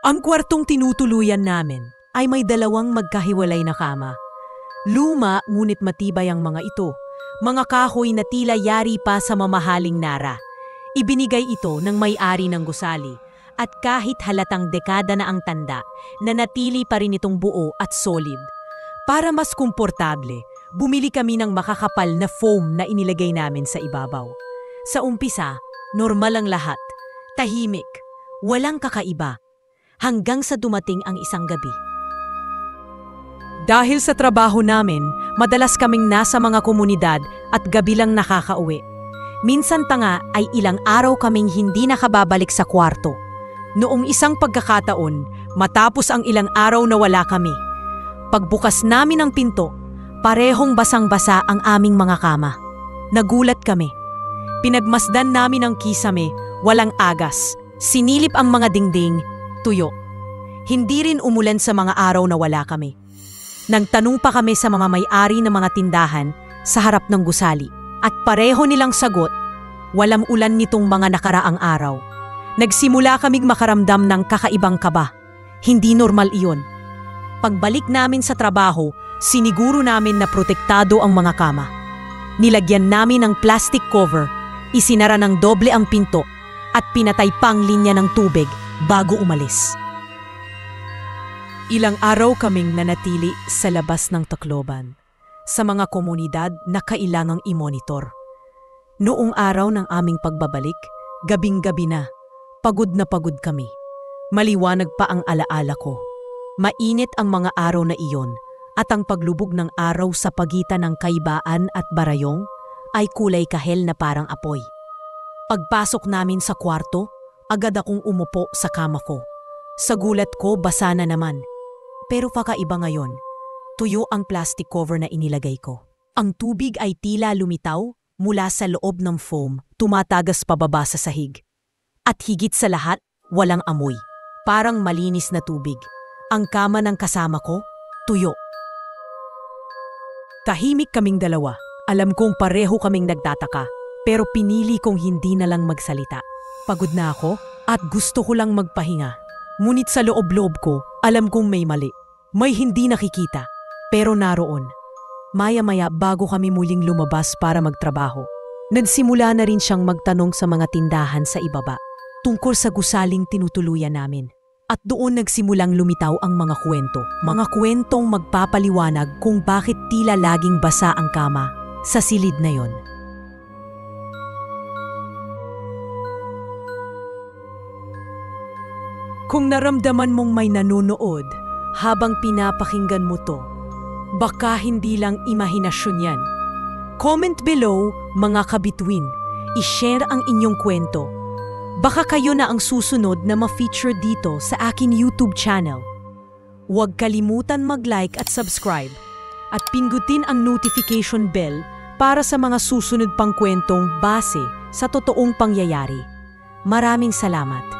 Ang kwartong tinutuluyan namin ay may dalawang magkahiwalay na kama. Luma ngunit matibay ang mga ito, mga kahoy na tila yari pa sa mamahaling nara. Ibinigay ito ng may-ari ng gusali at kahit halatang dekada na ang tanda, nanatili pa rin itong buo at solid. Para mas komportable, bumili kami ng makakapal na foam na inilagay namin sa ibabaw. Sa umpisa, normal ang lahat, tahimik, walang kakaiba, hanggang sa dumating ang isang gabi. Dahil sa trabaho namin, madalas kaming nasa mga komunidad at gabi lang nakakauwi. Minsan pa nga ay ilang araw kaming hindi nakababalik sa kwarto. Noong isang pagkakataon, matapos ang ilang araw na wala kami, pagbukas namin ang pinto, parehong basang-basa ang aming mga kama. Nagulat kami. Pinagmasdan namin ang kisame, walang agas. Sinilip ang mga dingding, tuyo. Hindi rin umulan sa mga araw na wala kami. Nagtanong pa kami sa mga may-ari ng mga tindahan sa harap ng gusali. At pareho nilang sagot, walang ulan nitong mga nakaraang araw. Nagsimula kaming makaramdam ng kakaibang kaba. Hindi normal iyon. Pagbalik namin sa trabaho, siniguro namin na protektado ang mga kama. Nilagyan namin ng plastic cover, isinara ng doble ang pinto, at pinatay pang linya ng tubig bago umalis. Ilang araw kaming nanatili sa labas ng Tacloban, sa mga komunidad na kailangang i-monitor. Noong araw ng aming pagbabalik, gabing-gabi na pagod kami. Maliwanag pa ang alaala ko. Mainit ang mga araw na iyon at ang paglubog ng araw sa pagitan ng Kaibaan at Barayong ay kulay kahel na parang apoy. Pagpasok namin sa kwarto, agad akong umupo sa kama ko. Sa gulat ko, basa na naman. Pero kakaiba ngayon, tuyo ang plastic cover na inilagay ko. Ang tubig ay tila lumitaw mula sa loob ng foam, tumatagas pababa sa sahig. At higit sa lahat, walang amoy. Parang malinis na tubig. Ang kama ng kasama ko, tuyo. Tahimik kaming dalawa. Alam kong pareho kaming nagtataka, pero pinili kong hindi na lang magsalita. Pagod na ako at gusto ko lang magpahinga. Ngunit sa loob-loob ko, alam kong may mali. May hindi nakikita, pero naroon. Maya-maya bago kami muling lumabas para magtrabaho, nagsimula na rin siyang magtanong sa mga tindahan sa ibaba tungkol sa gusaling tinutuluyan namin. At doon nagsimulang lumitaw ang mga kwento. Mga kwentong magpapaliwanag kung bakit tila laging basa ang kama sa silid na yon. Kung naramdaman mong may nanonood habang pinapakinggan mo to, baka hindi lang imahinasyon yan. Comment below, mga kabituin. I-share ang inyong kwento. Baka kayo na ang susunod na ma-feature dito sa akin YouTube channel. Huwag kalimutan mag-like at subscribe at pindutin ang notification bell para sa mga susunod pang kwentong base sa totoong pangyayari. Maraming salamat.